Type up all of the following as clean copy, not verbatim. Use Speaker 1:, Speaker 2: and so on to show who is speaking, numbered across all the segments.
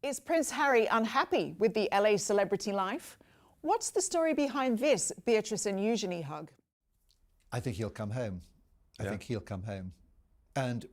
Speaker 1: Is Prince Harry unhappy with the LA celebrity life? What's the story behind this Beatrice and Eugenie hug?
Speaker 2: I think he'll come home. I think he'll come home. And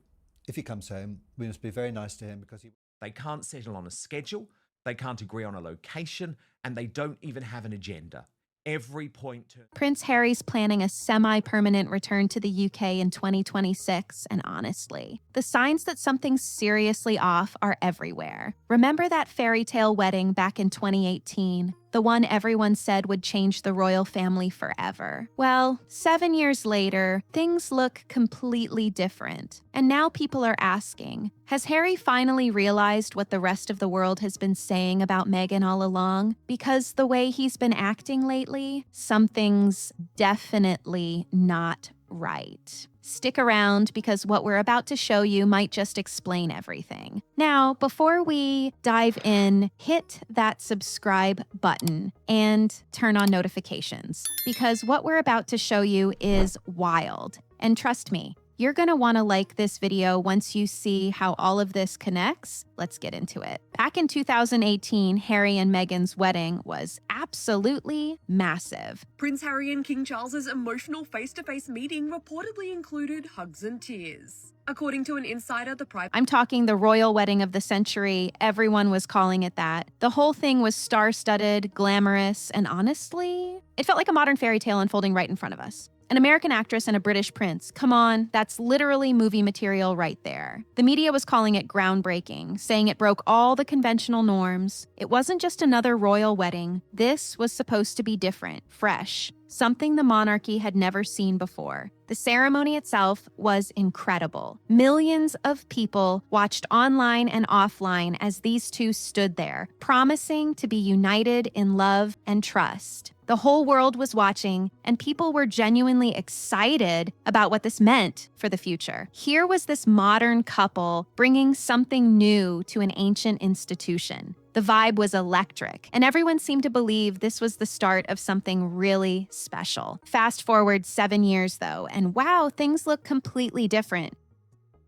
Speaker 2: if he comes home, we must be very nice to him because
Speaker 3: They can't settle on a schedule, they can't agree on a location, and they don't even have an agenda. Every point
Speaker 4: Prince Harry's planning a semi-permanent return to the UK in 2026, and honestly, the signs that something's seriously off are everywhere. Remember that fairy tale wedding back in 2018? The one everyone said would change the royal family forever. Well, 7 years later, things look completely different. And now people are asking, has Harry finally realized what the rest of the world has been saying about Meghan all along? Because the way he's been acting lately, something's definitely not right. Stick around because what we're about to show you might just explain everything. Now, before we dive in, hit that subscribe button and turn on notifications because what we're about to show you is wild. And trust me, you're gonna wanna like this video once you see how all of this connects. Let's get into it. Back in 2018, Harry and Meghan's wedding was absolutely massive.
Speaker 5: Prince Harry and King Charles's emotional face-to-face meeting reportedly included hugs and tears. According to an insider,
Speaker 4: I'm talking the royal wedding of the century. Everyone was calling it that. The whole thing was star-studded, glamorous, and honestly, it felt like a modern fairy tale unfolding right in front of us. An American actress and a British prince. Come on, that's literally movie material right there. The media was calling it groundbreaking, saying it broke all the conventional norms. It wasn't just another royal wedding. This was supposed to be different, fresh, something the monarchy had never seen before. The ceremony itself was incredible. Millions of people watched online and offline as these two stood there, promising to be united in love and trust. The whole world was watching, and people were genuinely excited about what this meant for the future. Here was this modern couple bringing something new to an ancient institution. The vibe was electric, and everyone seemed to believe this was the start of something really special. Fast forward 7 years, though, and wow, things look completely different.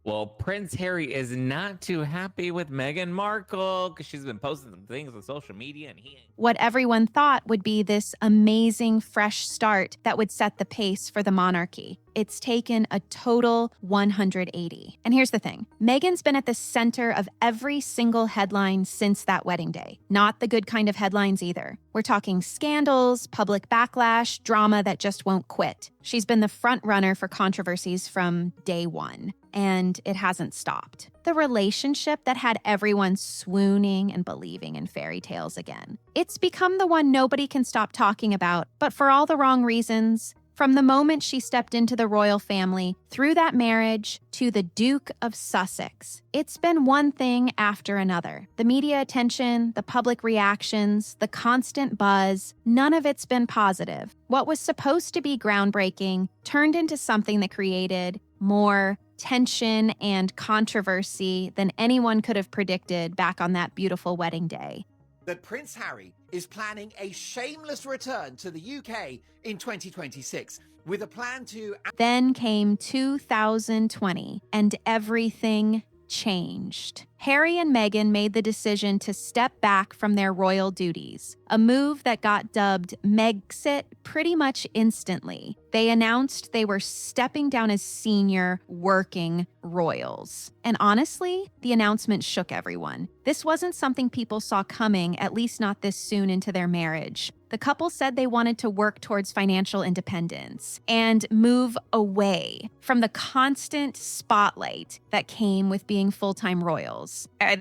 Speaker 6: Well, Prince Harry is not too happy with Meghan Markle because she's been posting some things on social media and
Speaker 4: what everyone thought would be this amazing fresh start that would set the pace for the monarchy. It's taken a total 180. And here's the thing. Meghan's been at the center of every single headline since that wedding day. Not the good kind of headlines either. We're talking scandals, public backlash, drama that just won't quit. She's been the front runner for controversies from day one, and it hasn't stopped. The relationship that had everyone swooning and believing in fairy tales again. It's become the one nobody can stop talking about, but for all the wrong reasons. From the moment she stepped into the royal family, through that marriage, to the Duke of Sussex, it's been one thing after another. The media attention, the public reactions, the constant buzz, none of it's been positive. What was supposed to be groundbreaking turned into something that created more tension and controversy than anyone could have predicted back on that beautiful wedding day.
Speaker 7: That Prince Harry is planning a shameless return to the UK in 2026 with a plan to...
Speaker 4: Then came 2020 and everything changed. Harry and Meghan made the decision to step back from their royal duties, a move that got dubbed Megxit pretty much instantly. They announced they were stepping down as senior working royals. And honestly, the announcement shook everyone. This wasn't something people saw coming, at least not this soon into their marriage. The couple said they wanted to work towards financial independence and move away from the constant spotlight that came with being full-time royals.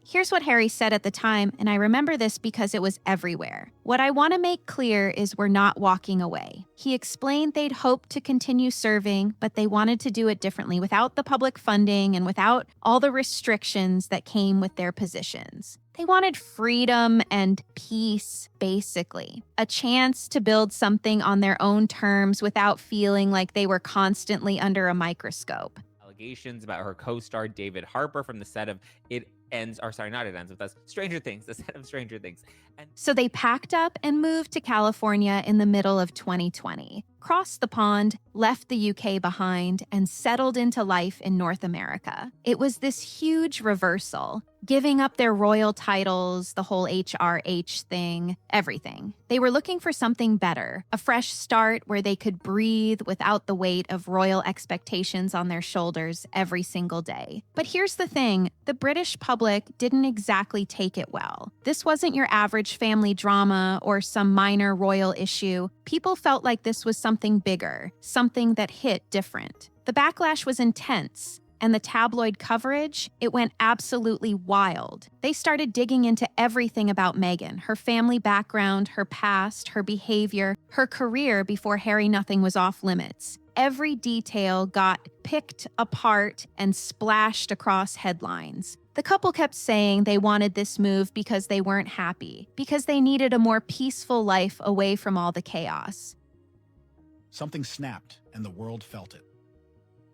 Speaker 4: Here's what Harry said at the time, and I remember this because it was everywhere. What I want to make clear is we're not walking away. He explained they'd hoped to continue serving, but they wanted to do it differently without the public funding and without all the restrictions that came with their positions. They wanted freedom and peace, basically. A chance to build something on their own terms without feeling like they were constantly under a microscope.
Speaker 6: allegations about her co-star David Harper from the set of It ends, or sorry, not it ends with us, Stranger Things, the set of Stranger Things. And
Speaker 4: So they packed up and moved to California in the middle of 2020, crossed the pond, left the UK behind, and settled into life in North America. It was this huge reversal, giving up their royal titles, the whole HRH thing, everything. They were looking for something better, a fresh start where they could breathe without the weight of royal expectations on their shoulders every single day. But here's the thing, the British public didn't exactly take it well. This wasn't your average family drama or some minor royal issue. People felt like this was something bigger, something that hit different. The backlash was intense, and the tabloid coverage, it went absolutely wild. They started digging into everything about Meghan, her family background, her past, her behavior, her career before Harry Nothing was off limits. Every detail got picked apart and splashed across headlines. The couple kept saying they wanted this move because they weren't happy, because they needed a more peaceful life away from all the chaos.
Speaker 8: Something snapped, and the world felt it.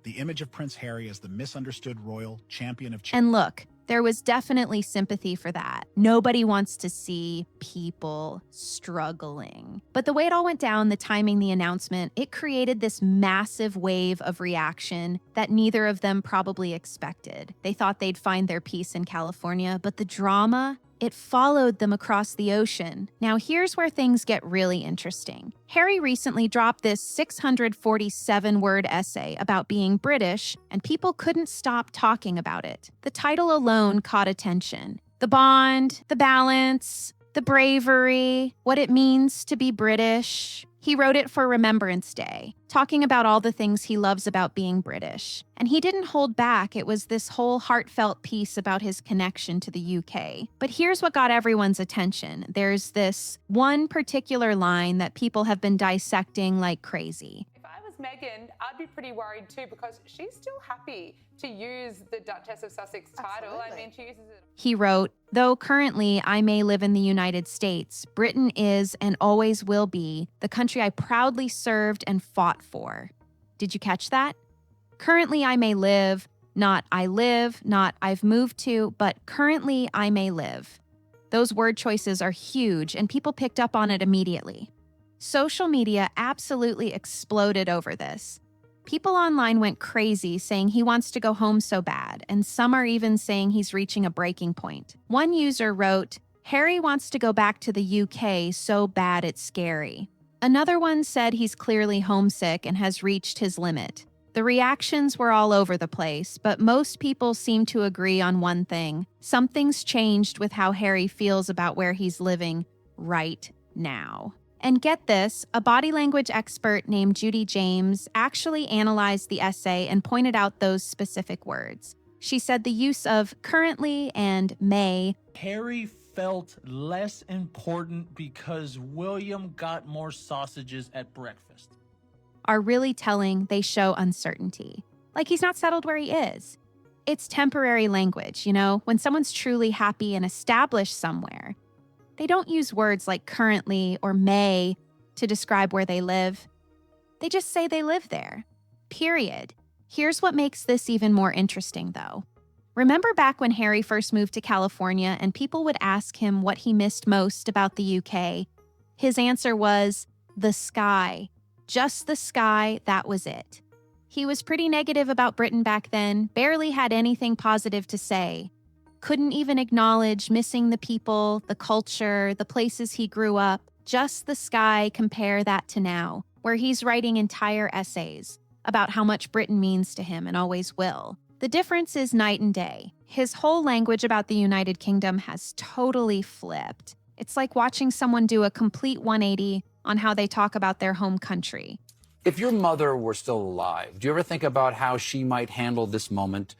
Speaker 8: The image of Prince Harry as the misunderstood royal champion of
Speaker 4: And look, there was definitely sympathy for that. Nobody wants to see people struggling. But the way it all went down, the timing, the announcement, it created this massive wave of reaction that neither of them probably expected. They thought they'd find their peace in California, but the drama, it followed them across the ocean. Now here's where things get really interesting. Harry recently dropped this 647-word essay about being British, and people couldn't stop talking about it. The title alone caught attention. The bond, the balance, the bravery, what it means to be British. He wrote it for Remembrance Day, talking about all the things he loves about being British. And he didn't hold back. It was this whole heartfelt piece about his connection to the UK. But here's what got everyone's attention. There's this one particular line that people have been dissecting like crazy.
Speaker 9: If I was Meghan, I'd be pretty worried too, because she's still happy to use the Duchess of Sussex title.
Speaker 1: Absolutely.
Speaker 9: I mean, she uses it.
Speaker 4: He wrote, "Though currently I may live in the United States, Britain is and always will be the country I proudly served and fought for." Did you catch that? Currently I may live, not I live, not I've moved to, but currently I may live. Those word choices are huge, and people picked up on it immediately. Social media absolutely exploded over this. People online went crazy saying he wants to go home so bad, and some are even saying he's reaching a breaking point. One user wrote, "Harry wants to go back to the UK so bad it's scary." Another one said he's clearly homesick and has reached his limit. The reactions were all over the place, but most people seem to agree on one thing. Something's changed with how Harry feels about where he's living right now. And get this, a body language expert named Judy James actually analyzed the essay and pointed out those specific words. She said the use of currently and may.
Speaker 10: Harry felt less important because William got more sausages at breakfast.
Speaker 4: Are really telling. They show uncertainty. Like he's not settled where he is. It's temporary language, you know, when someone's truly happy and established somewhere. They don't use words like currently or may to describe where they live. They just say they live there. Period. Here's what makes this even more interesting, though. Remember back when Harry first moved to California and people would ask him what he missed most about the UK? His answer was, the sky. Just the sky, that was it. He was pretty negative about Britain back then, barely had anything positive to say. Couldn't even acknowledge missing the people, the culture, the places he grew up. Just the sky, compare that to now, where he's writing entire essays about how much Britain means to him and always will. The difference is night and day. His whole language about the United Kingdom has totally flipped. It's like watching someone do a complete 180 on how they talk about their home country.
Speaker 11: If your mother were still alive, do you ever think about how she might handle this moment?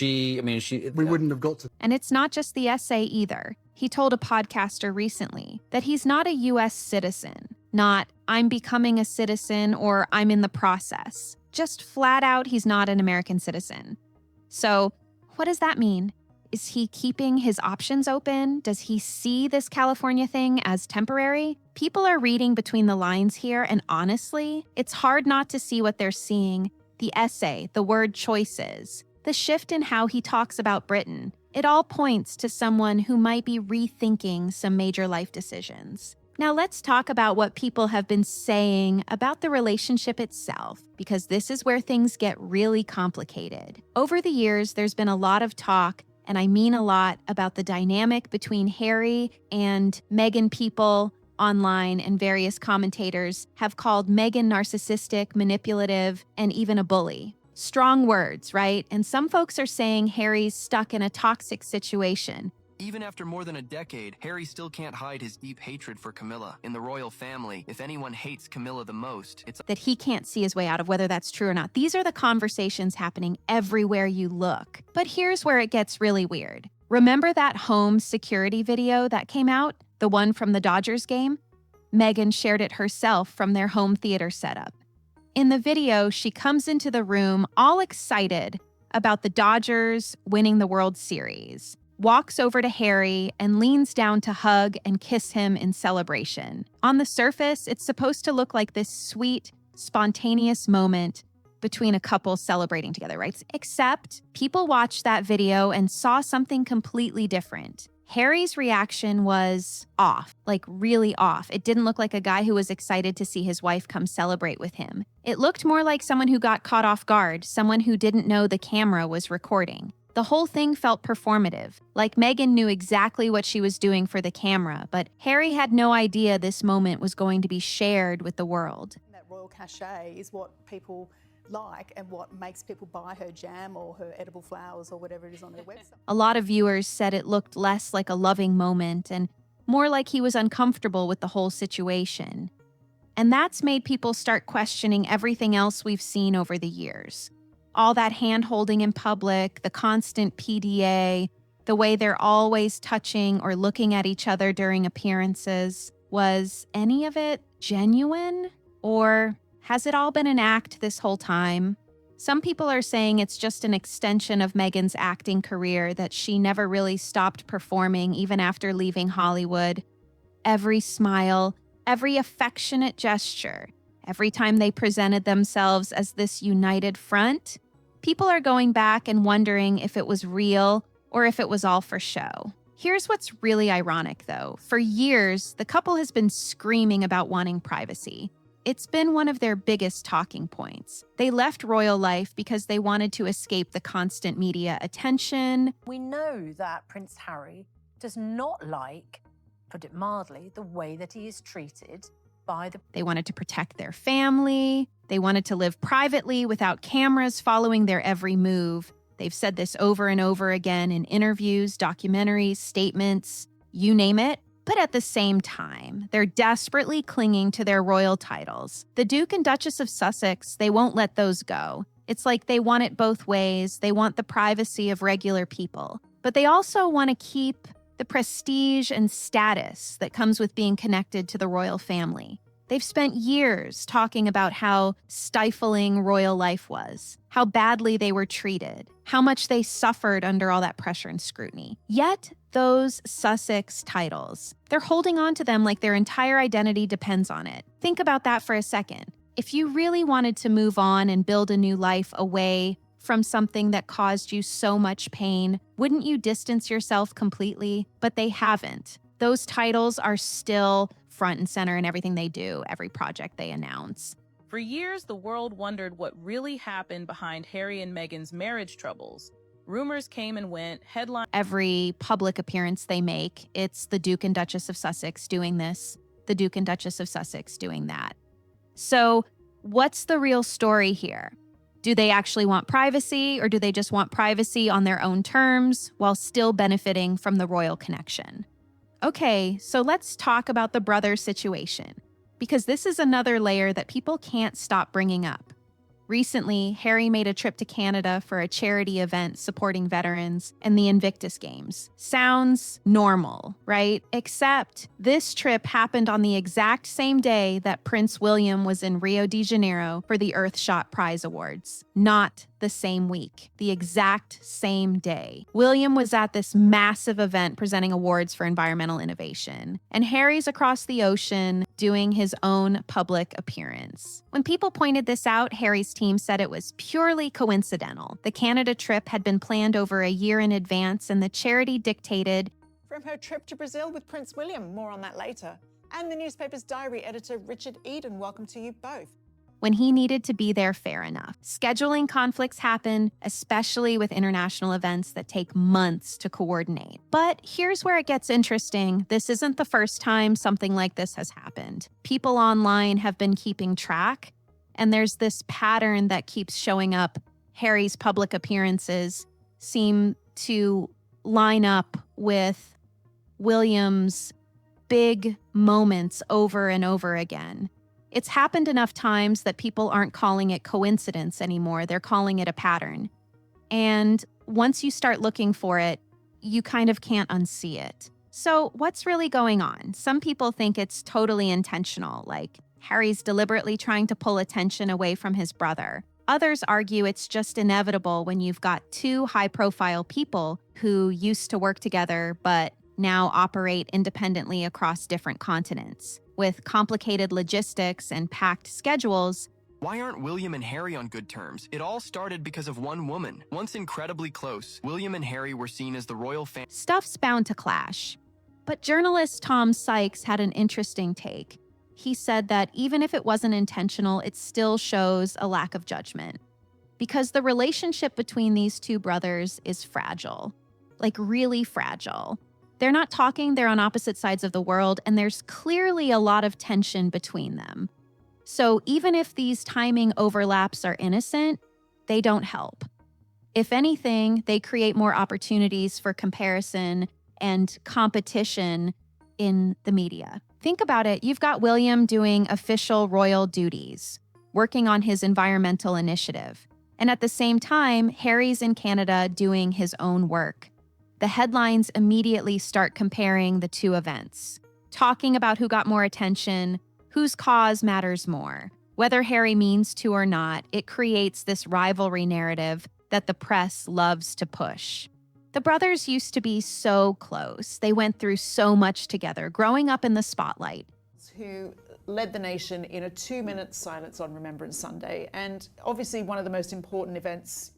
Speaker 11: We wouldn't have got to.
Speaker 4: And it's not just the essay either. He told a podcaster recently that he's not a U.S. citizen, not I'm becoming a citizen or I'm in the process. Just flat out, he's not an American citizen. So what does that mean? Is he keeping his options open? Does he see this California thing as temporary? People are reading between the lines here, and honestly, it's hard not to see what they're seeing. The essay, the word choices, the shift in how he talks about Britain. It all points to someone who might be rethinking some major life decisions. Now let's talk about what people have been saying about the relationship itself, because this is where things get really complicated. Over the years, there's been a lot of talk, and I mean a lot, about the dynamic between Harry and Meghan. People online and various commentators have called Meghan narcissistic, manipulative, and even a bully. Strong words, right? And some folks are saying Harry's stuck in a toxic situation.
Speaker 12: Even after more than a decade, Harry still can't hide his deep hatred for Camilla. In the royal family, if anyone hates Camilla the most, it's
Speaker 4: that he can't see his way out of, whether that's true or not. These are the conversations happening everywhere you look. But here's where it gets really weird. Remember that home security video that came out? The one from the Dodgers game? Meghan shared it herself from their home theater setup. In the video, she comes into the room all excited about the Dodgers winning the World Series, walks over to Harry and leans down to hug and kiss him in celebration. On the surface, it's supposed to look like this sweet, spontaneous moment between a couple celebrating together, right? Except people watched that video and saw something completely different. Harry's reaction was off, like really off. It didn't look like a guy who was excited to see his wife come celebrate with him. It looked more like someone who got caught off guard, someone who didn't know the camera was recording. The whole thing felt performative, like Meghan knew exactly what she was doing for the camera, but Harry had no idea this moment was going to be shared with the world.
Speaker 13: That royal cachet is what people like and what makes people buy her jam or her edible flowers or whatever it is on her website.
Speaker 4: A lot of viewers said it looked less like a loving moment and more like he was uncomfortable with the whole situation. And that's made people start questioning everything else we've seen over the years. All that hand-holding in public, the constant PDA, the way they're always touching or looking at each other during appearances. Was any of it genuine? Or has it all been an act this whole time? Some people are saying it's just an extension of Meghan's acting career, that she never really stopped performing even after leaving Hollywood. Every smile, every affectionate gesture, every time they presented themselves as this united front, people are going back and wondering if it was real or if it was all for show. Here's what's really ironic, though. For years, the couple has been screaming about wanting privacy. It's been one of their biggest talking points. They left royal life because they wanted to escape the constant media attention.
Speaker 14: We know that Prince Harry does not like, put it mildly, the way that he is treated by the...
Speaker 4: They wanted to protect their family. They wanted to live privately without cameras following their every move. They've said this over and over again in interviews, documentaries, statements, you name it. But at the same time, they're desperately clinging to their royal titles. The Duke and Duchess of Sussex, they won't let those go. It's like they want it both ways. They want the privacy of regular people, but they also want to keep the prestige and status that comes with being connected to the royal family. They've spent years talking about how stifling royal life was, how badly they were treated, how much they suffered under all that pressure and scrutiny. Yet, those Sussex titles, they're holding on to them like their entire identity depends on it. Think about that for a second. If you really wanted to move on and build a new life away from something that caused you so much pain, wouldn't you distance yourself completely? But they haven't. Those titles are still front and center in everything they do, every project they announce.
Speaker 15: For years, the world wondered what really happened behind Harry and Meghan's marriage troubles. Rumors came and went, headlines...
Speaker 4: Every public appearance they make, it's the Duke and Duchess of Sussex doing this, the Duke and Duchess of Sussex doing that. So, what's the real story here? Do they actually want privacy, or do they just want privacy on their own terms while still benefiting from the royal connection? Okay, so let's talk about the brother situation, because this is another layer that people can't stop bringing up. Recently, Harry made a trip to Canada for a charity event supporting veterans and the Invictus Games. Sounds normal, right? Except this trip happened on the exact same day that Prince William was in Rio de Janeiro for the Earthshot Prize Awards. Not the same week, the exact same day. William was at this massive event presenting awards for environmental innovation, and Harry's across the ocean doing his own public appearance. When people pointed this out, Harry's team said it was purely coincidental. The Canada trip had been planned over a year in advance, and the charity dictated
Speaker 1: From her trip to Brazil with Prince William, more on that later. And the newspaper's diary editor, Richard Eden, welcome to you both.
Speaker 4: when he needed to be there, fair enough. Scheduling conflicts happen, especially with international events that take months to coordinate. But here's where it gets interesting. This isn't the first time something like this has happened. People online have been keeping track, and there's this pattern that keeps showing up. Harry's public appearances seem to line up with William's big moments over and over again. It's happened enough times that people aren't calling it coincidence anymore. They're calling it a pattern. And once you start looking for it, you kind of can't unsee it. So what's really going on? Some people think it's totally intentional, like Harry's deliberately trying to pull attention away from his brother. Others argue it's just inevitable when you've got two high-profile people who used to work together but now operate independently across different continents. With complicated logistics and packed schedules,
Speaker 12: Why aren't William and Harry on good terms? It all started because of one woman. Once incredibly close, William and Harry were seen as the royal family.
Speaker 4: stuff's bound to clash. But journalist Tom Sykes had an interesting take. He said that even if it wasn't intentional, it still shows a lack of judgment. Because the relationship between these two brothers is fragile. Like, really fragile. They're not talking, they're on opposite sides of the world, and there's clearly a lot of tension between them. So even if these timing overlaps are innocent, they don't help. If anything, they create more opportunities for comparison and competition in the media. Think about it. You've got William doing official royal duties, working on his environmental initiative. And at the same time, Harry's in Canada doing his own work. The headlines immediately start comparing the two events, talking about who got more attention, whose cause matters more. Whether Harry means to or not, it creates this rivalry narrative that the press loves to push. The brothers used to be so close. They went through so much together, growing up in the spotlight.
Speaker 1: Who led the nation in a 2-minute silence on Remembrance Sunday, and obviously one of the most important events.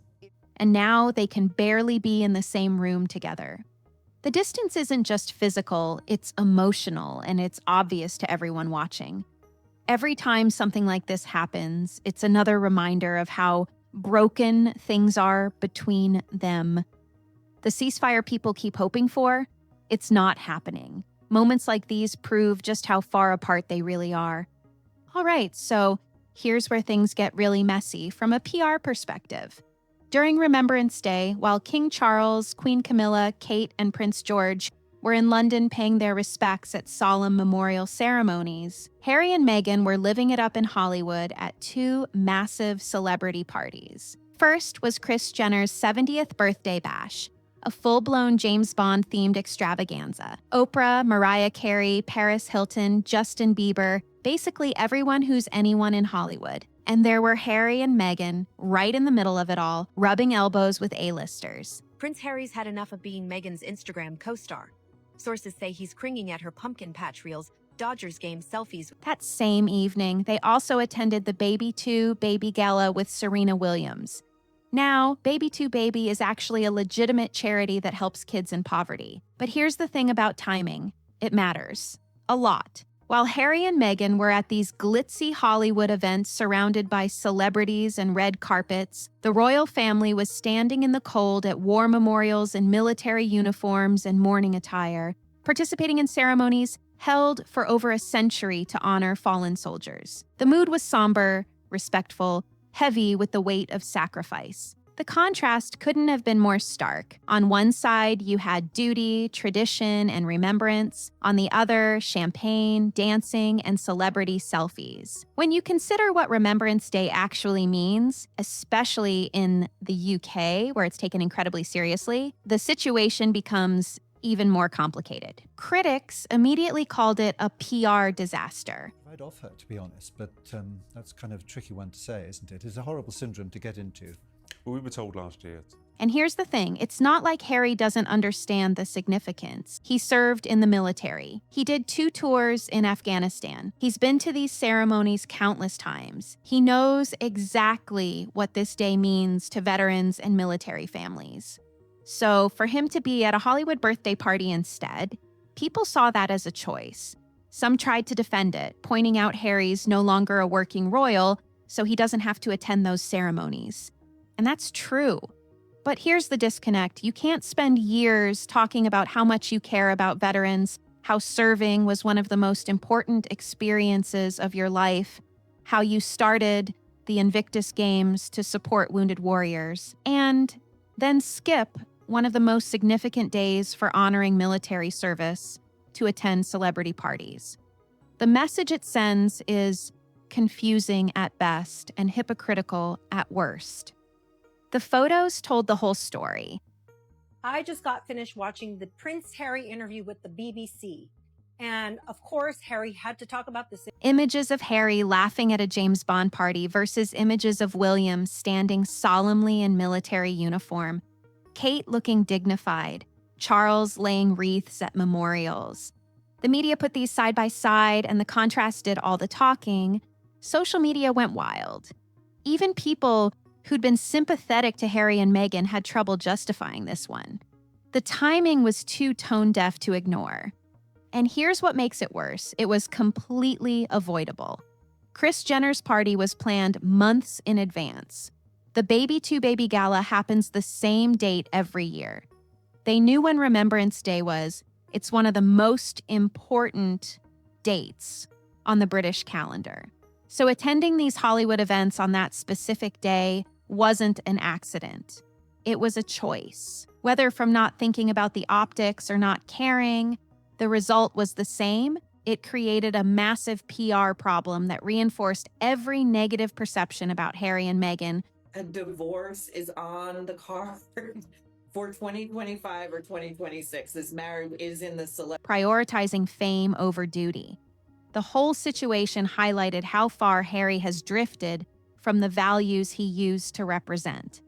Speaker 4: And now they can barely be in the same room together. The distance isn't just physical, it's emotional, and it's obvious to everyone watching. Every time something like this happens, it's another reminder of how broken things are between them. The ceasefire people keep hoping for, it's not happening. Moments like these prove just how far apart they really are. All right, so here's where things get really messy from a PR perspective. During Remembrance Day, while King Charles, Queen Camilla, Kate, and Prince George were in London paying their respects at solemn memorial ceremonies, Harry and Meghan were living it up in Hollywood at two massive celebrity parties. First was Kris Jenner's 70th birthday bash, a full-blown James Bond-themed extravaganza. Oprah, Mariah Carey, Paris Hilton, Justin Bieber, basically everyone who's anyone in Hollywood. And there were Harry and Meghan, right in the middle of it all, rubbing elbows with A-listers.
Speaker 16: Prince Harry's had enough of being Meghan's Instagram co-star. Sources say he's cringing at her pumpkin patch reels, Dodgers game selfies.
Speaker 4: That same evening, they also attended the Baby 2 Baby Gala with Serena Williams. Now, Baby 2 Baby is actually a legitimate charity that helps kids in poverty. But here's the thing about timing. It matters. A lot. While Harry and Meghan were at these glitzy Hollywood events surrounded by celebrities and red carpets, the royal family was standing in the cold at war memorials in military uniforms and mourning attire, participating in ceremonies held for over a century to honor fallen soldiers. The mood was somber, respectful, heavy with the weight of sacrifice. The contrast couldn't have been more stark. On one side, you had duty, tradition, and remembrance. On the other, champagne, dancing, and celebrity selfies. When you consider what Remembrance Day actually means, especially in the UK, where it's taken incredibly seriously, the situation becomes even more complicated. Critics immediately called it a PR disaster.
Speaker 2: Right off her, to be honest, but that's kind of a tricky one to say, isn't it? It's a horrible syndrome to get into.
Speaker 17: Well, we were told last year.
Speaker 4: And here's the thing, it's not like Harry doesn't understand the significance. He served in the military. He did 2 tours in Afghanistan. He's been to these ceremonies countless times. He knows exactly what this day means to veterans and military families. So for him to be at a Hollywood birthday party instead, people saw that as a choice. Some tried to defend it, pointing out Harry's no longer a working royal, so he doesn't have to attend those ceremonies. And that's true. But here's the disconnect. You can't spend years talking about how much you care about veterans, how serving was one of the most important experiences of your life, how you started the Invictus Games to support wounded warriors, and then skip one of the most significant days for honoring military service to attend celebrity parties. The message it sends is confusing at best and hypocritical at worst. The photos told the whole story.
Speaker 18: I just got finished watching the Prince Harry interview with the BBC. And of course, Harry had to talk about this.
Speaker 4: Images of Harry laughing at a James Bond party versus images of William standing solemnly in military uniform, Kate looking dignified, Charles laying wreaths at memorials. The media put these side by side, and the contrast did all the talking. Social media went wild. Even people who'd been sympathetic to Harry and Meghan had trouble justifying this one. The timing was too tone-deaf to ignore. And here's what makes it worse. It was completely avoidable. Kris Jenner's party was planned months in advance. The Baby to Baby Gala happens the same date every year. They knew when Remembrance Day was. It's one of the most important dates on the British calendar. So attending these Hollywood events on that specific day wasn't an accident. It was a choice. Whether from not thinking about the optics or not caring, the result was the same. It created a massive PR problem that reinforced every negative perception about Harry and Meghan.
Speaker 19: A divorce is on the card for 2025 or 2026. This marriage is in the
Speaker 4: Prioritizing fame over duty. The whole situation highlighted how far Harry has drifted from the values he used to represent.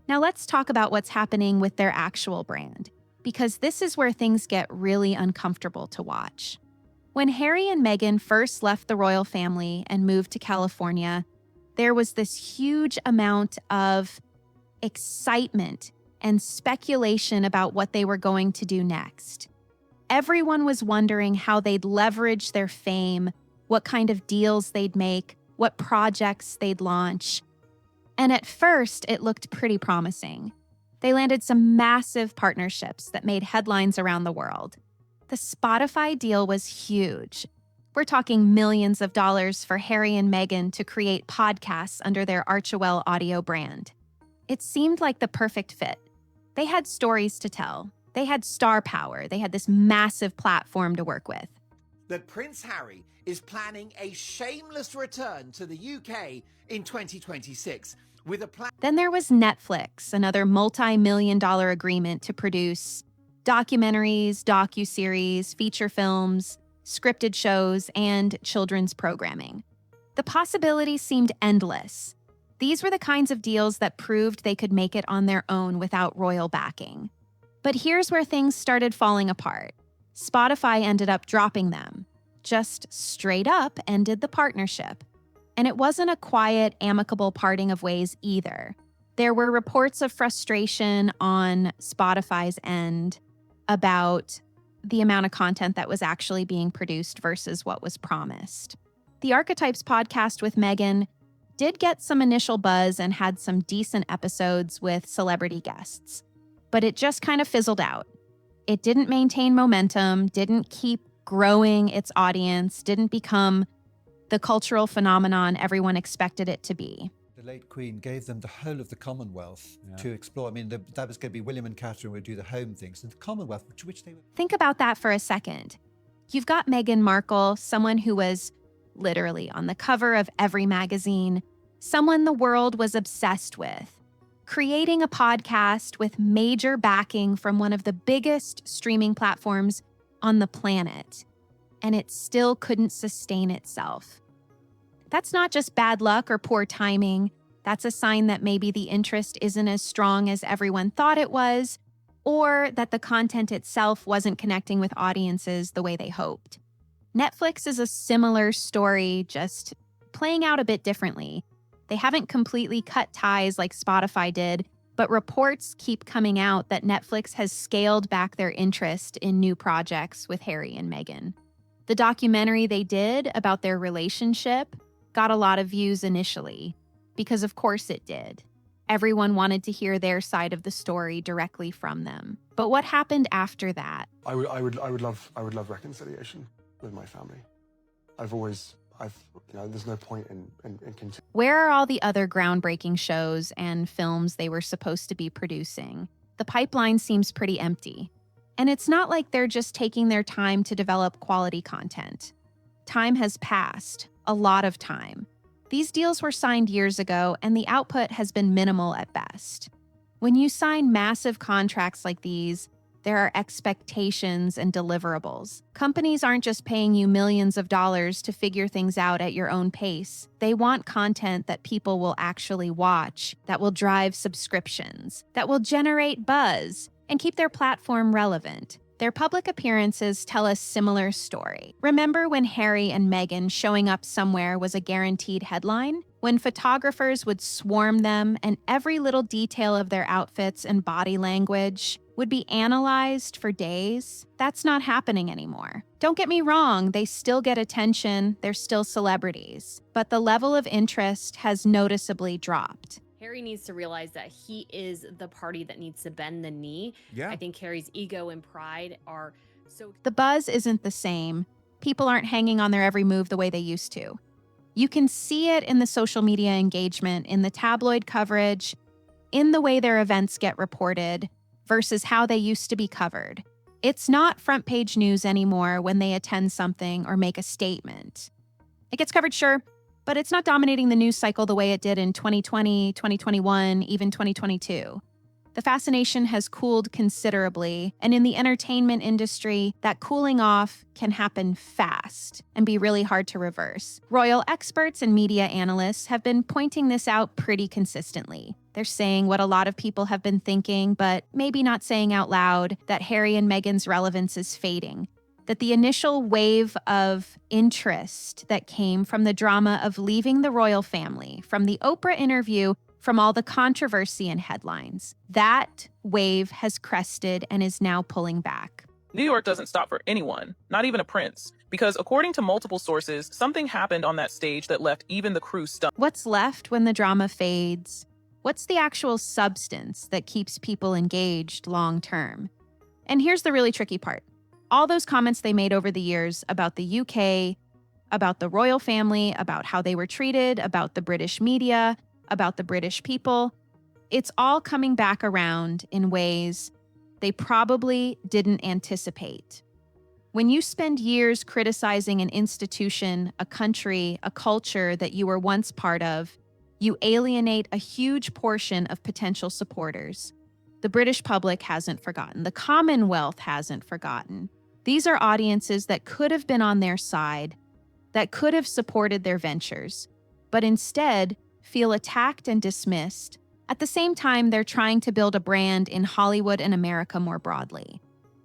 Speaker 4: Now let's talk about what's happening with their actual brand, because this is where things get really uncomfortable to watch. When Harry and Meghan first left the royal family and moved to California, there was this huge amount of excitement and speculation about what they were going to do next. Everyone was wondering how they'd leverage their fame, what kind of deals they'd make, what projects they'd launch. And at first, it looked pretty promising. They landed some massive partnerships that made headlines around the world. The Spotify deal was huge. We're talking millions of dollars for Harry and Meghan to create podcasts under their Archewell audio brand. It seemed like the perfect fit. They had stories to tell. They had star power. They had this massive platform to work with.
Speaker 7: That Prince Harry is planning a shameless return to the UK in 2026 with a plan.
Speaker 4: Then there was Netflix, another multi-million-dollar agreement to produce documentaries, docuseries, feature films, scripted shows, and children's programming. The possibilities seemed endless. These were the kinds of deals that proved they could make it on their own without royal backing. But here's where things started falling apart. Spotify ended up dropping them, just straight up ended the partnership. And it wasn't a quiet, amicable parting of ways either. There were reports of frustration on Spotify's end about the amount of content that was actually being produced versus what was promised. The Archetypes podcast with Meghan did get some initial buzz and had some decent episodes with celebrity guests, but it just kind of fizzled out. It didn't maintain momentum, didn't keep growing its audience, didn't become the cultural phenomenon everyone expected it to be.
Speaker 2: The late Queen gave them the whole of the Commonwealth to explore. I mean, that was going to be William and Catherine would do the home things, and the Commonwealth, which they were.
Speaker 4: Think about that for a second. You've got Meghan Markle, someone who was literally on the cover of every magazine, someone the world was obsessed with, creating a podcast with major backing from one of the biggest streaming platforms on the planet, and it still couldn't sustain itself. That's not just bad luck or poor timing. That's a sign that maybe the interest isn't as strong as everyone thought it was, or that the content itself wasn't connecting with audiences the way they hoped. Netflix is a similar story, just playing out a bit differently. They haven't completely cut ties like Spotify did, but reports keep coming out that Netflix has scaled back their interest in new projects with Harry and Meghan. The documentary they did about their relationship got a lot of views initially, because of course it did. Everyone wanted to hear their side of the story directly from them. But what happened after that?
Speaker 17: I would love reconciliation with my family. There's no point in continuing.
Speaker 4: Where are all the other groundbreaking shows and films they were supposed to be producing? The pipeline seems pretty empty. And it's not like they're just taking their time to develop quality content. Time has passed, a lot of time. These deals were signed years ago, and the output has been minimal at best. When you sign massive contracts like these, there are expectations and deliverables. Companies aren't just paying you millions of dollars to figure things out at your own pace. They want content that people will actually watch, that will drive subscriptions, that will generate buzz, and keep their platform relevant. Their public appearances tell a similar story. Remember when Harry and Meghan showing up somewhere was a guaranteed headline? When photographers would swarm them and every little detail of their outfits and body language would be analyzed for days? That's not happening anymore. Don't get me wrong, they still get attention, they're still celebrities, but the level of interest has noticeably dropped.
Speaker 20: Harry needs to realize that he is the party that needs to bend the knee.
Speaker 3: Yeah.
Speaker 20: I think Harry's ego and pride are so...
Speaker 4: The buzz isn't the same. People aren't hanging on their every move the way they used to. You can see it in the social media engagement, in the tabloid coverage, in the way their events get reported, versus how they used to be covered. It's not front page news anymore when they attend something or make a statement. It gets covered, sure, but it's not dominating the news cycle the way it did in 2020, 2021, even 2022. The fascination has cooled considerably, and in the entertainment industry, that cooling off can happen fast and be really hard to reverse. Royal experts and media analysts have been pointing this out pretty consistently. They're saying what a lot of people have been thinking, but maybe not saying out loud, that Harry and Meghan's relevance is fading. That the initial wave of interest that came from the drama of leaving the royal family, from the Oprah interview, from all the controversy and headlines, that wave has crested and is now pulling back.
Speaker 15: New York doesn't stop for anyone, not even a prince, because according to multiple sources, something happened on that stage that left even the crew stunned.
Speaker 4: What's left when the drama fades? What's the actual substance that keeps people engaged long term? And here's the really tricky part. All those comments they made over the years about the UK, about the royal family, about how they were treated, about the British media, about the British people, it's all coming back around in ways they probably didn't anticipate. When you spend years criticizing an institution, a country, a culture that you were once part of, you alienate a huge portion of potential supporters. The British public hasn't forgotten. The Commonwealth hasn't forgotten. These are audiences that could have been on their side, that could have supported their ventures, but instead feel attacked and dismissed. At the same time, they're trying to build a brand in Hollywood and America more broadly.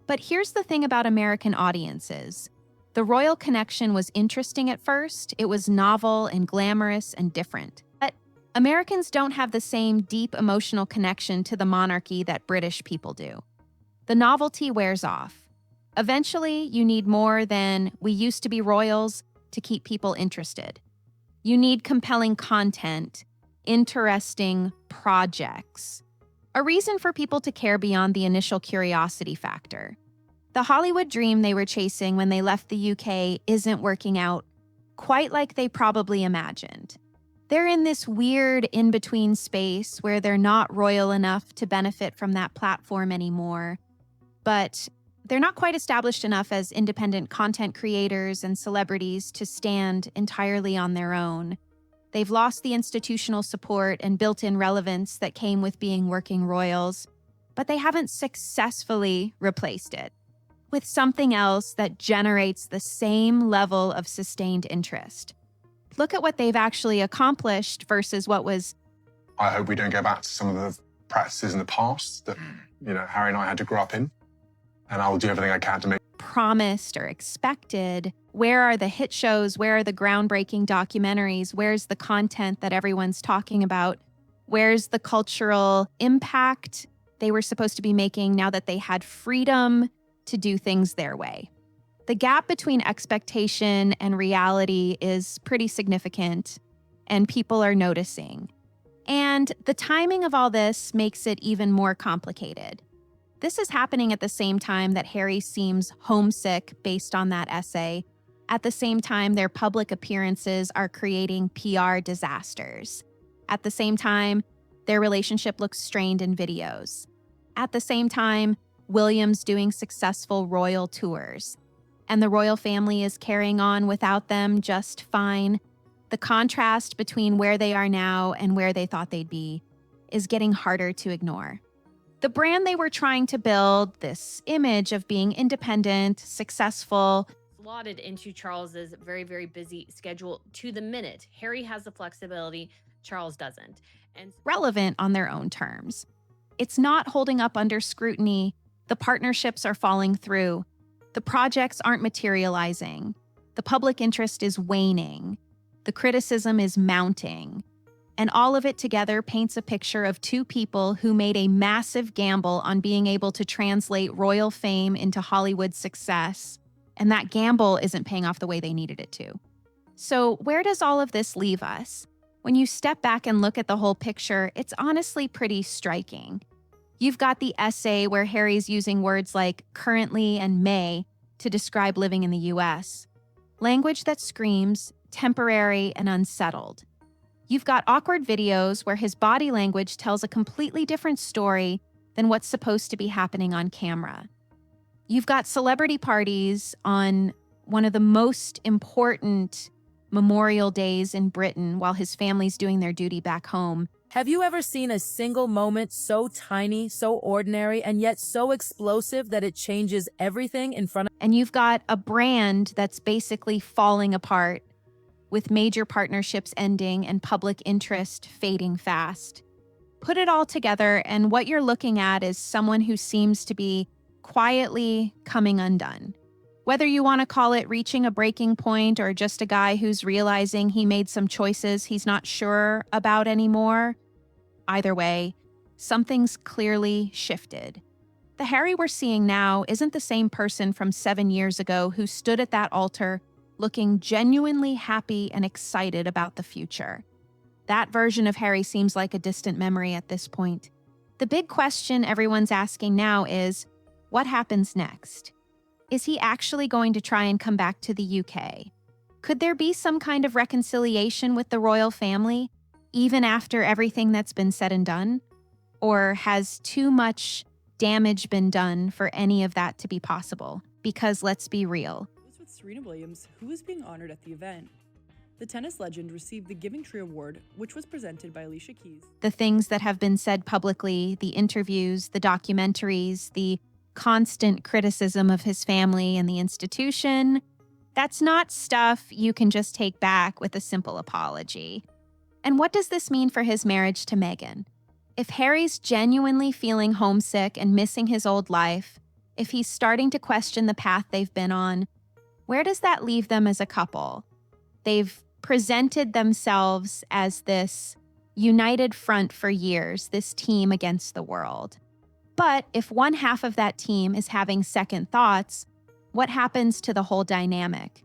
Speaker 4: But here's the thing about American audiences. The royal connection was interesting at first. It was novel and glamorous and different. But Americans don't have the same deep emotional connection to the monarchy that British people do. The novelty wears off. Eventually, you need more than "we used to be royals" to keep people interested. You need compelling content, interesting projects, a reason for people to care beyond the initial curiosity factor. The Hollywood dream they were chasing when they left the UK isn't working out quite like they probably imagined. They're in this weird in-between space where they're not royal enough to benefit from that platform anymore, but they're not quite established enough as independent content creators and celebrities to stand entirely on their own. They've lost the institutional support and built-in relevance that came with being working royals, but they haven't successfully replaced it with something else that generates the same level of sustained interest. Look at what they've actually accomplished versus what was
Speaker 17: I hope we don't go back to some of the practices in the past that, Harry and I had to grow up in. And I will do everything I can to make
Speaker 4: promised or expected. Where are the hit shows? Where are the groundbreaking documentaries? Where's the content that everyone's talking about? Where's the cultural impact they were supposed to be making now that they had freedom to do things their way? The gap between expectation and reality is pretty significant, and people are noticing. And the timing of all this makes it even more complicated. This is happening at the same time that Harry seems homesick based on that essay. At the same time, their public appearances are creating PR disasters. At the same time, their relationship looks strained in videos. At the same time, William's doing successful royal tours. And the royal family is carrying on without them just fine. The contrast between where they are now and where they thought they'd be is getting harder to ignore. The brand they were trying to build, this image of being independent, successful,
Speaker 20: slotted into Charles's very, very busy schedule to the minute. Harry has the flexibility, Charles doesn't. And
Speaker 4: relevant on their own terms. It's not holding up under scrutiny. The partnerships are falling through. The projects aren't materializing. The public interest is waning. The criticism is mounting. And all of it together paints a picture of two people who made a massive gamble on being able to translate royal fame into Hollywood success. And that gamble isn't paying off the way they needed it to. So where does all of this leave us? When you step back and look at the whole picture, it's honestly pretty striking. You've got the essay where Harry's using words like currently and may to describe living in the US. Language that screams temporary and unsettled. You've got awkward videos where his body language tells a completely different story than what's supposed to be happening on camera. You've got celebrity parties on one of the most important memorial days in Britain while his family's doing their duty back home.
Speaker 21: Have you ever seen a single moment so tiny, so ordinary, and yet so explosive that it changes everything in front of?
Speaker 4: And you've got a brand that's basically falling apart, with major partnerships ending and public interest fading fast. Put it all together, and what you're looking at is someone who seems to be quietly coming undone. Whether you want to call it reaching a breaking point or just a guy who's realizing he made some choices he's not sure about anymore, either way, something's clearly shifted. The Harry we're seeing now isn't the same person from 7 years ago who stood at that altar looking genuinely happy and excited about the future. That version of Harry seems like a distant memory at this point. The big question everyone's asking now is, what happens next? Is he actually going to try and come back to the UK? Could there be some kind of reconciliation with the royal family, even after everything that's been said and done? Or has too much damage been done for any of that to be possible? Because let's be real.
Speaker 22: With Serena Williams, who was being honored at the event. The tennis legend received the Giving Tree Award, which was presented by Alicia Keys.
Speaker 4: The things that have been said publicly, the interviews, the documentaries, the constant criticism of his family and the institution, that's not stuff you can just take back with a simple apology. And what does this mean for his marriage to Meghan? If Harry's genuinely feeling homesick and missing his old life, if he's starting to question the path they've been on, where does that leave them as a couple? They've presented themselves as this united front for years, this team against the world. But if one half of that team is having second thoughts, what happens to the whole dynamic?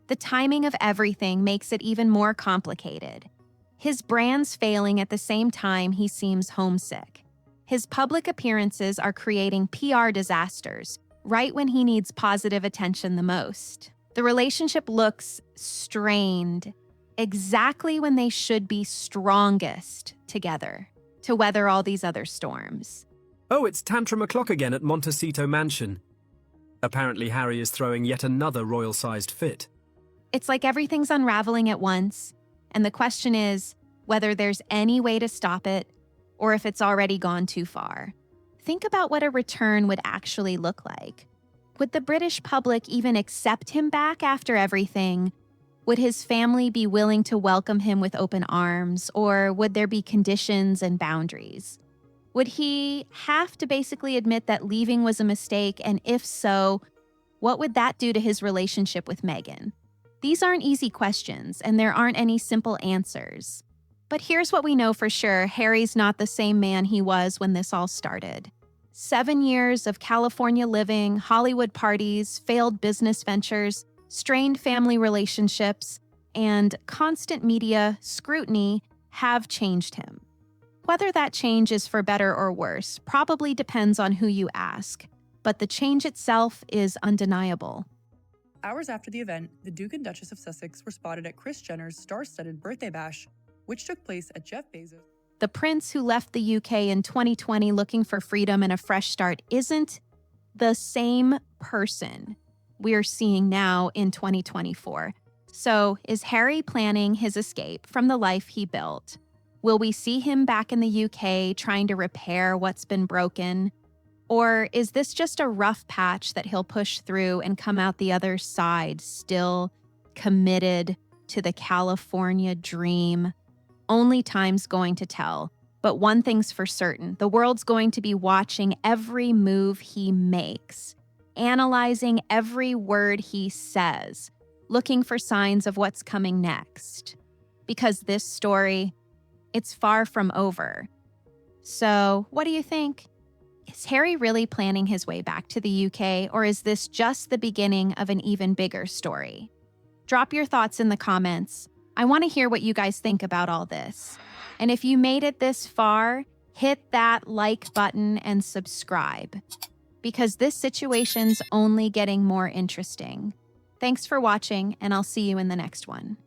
Speaker 4: The timing of everything makes it even more complicated. His brand's failing at the same time he seems homesick. His public appearances are creating PR disasters right when he needs positive attention the most. The relationship looks strained exactly when they should be strongest together to weather all these other storms.
Speaker 23: Oh, it's tantrum o'clock again at Montecito Mansion. Apparently Harry is throwing yet another royal-sized fit.
Speaker 4: It's like everything's unraveling at once, and the question is whether there's any way to stop it or if it's already gone too far. Think about what a return would actually look like. Would the British public even accept him back after everything? Would his family be willing to welcome him with open arms, or would there be conditions and boundaries? Would he have to basically admit that leaving was a mistake, and if so, what would that do to his relationship with Meghan? These aren't easy questions, and there aren't any simple answers. But here's what we know for sure. Harry's not the same man he was when this all started. 7 years of California living, Hollywood parties, failed business ventures, strained family relationships, and constant media scrutiny have changed him. Whether that change is for better or worse probably depends on who you ask, but the change itself is undeniable.
Speaker 22: Hours after the event, the Duke and Duchess of Sussex were spotted at Kris Jenner's star-studded birthday bash, which took place at Jeff Bezos.
Speaker 4: The prince who left the UK in 2020 looking for freedom and a fresh start isn't the same person we're seeing now in 2024. So, is Harry planning his escape from the life he built? Will we see him back in the UK trying to repair what's been broken? Or is this just a rough patch that he'll push through and come out the other side still committed to the California dream? Only time's going to tell. But one thing's for certain, the world's going to be watching every move he makes, analyzing every word he says, looking for signs of what's coming next. Because this story, it's far from over. So, what do you think? Is Harry really planning his way back to the UK, or is this just the beginning of an even bigger story? Drop your thoughts in the comments. I want to hear what you guys think about all this. And if you made it this far, hit that like button and subscribe, because this situation's only getting more interesting. Thanks for watching, and I'll see you in the next one.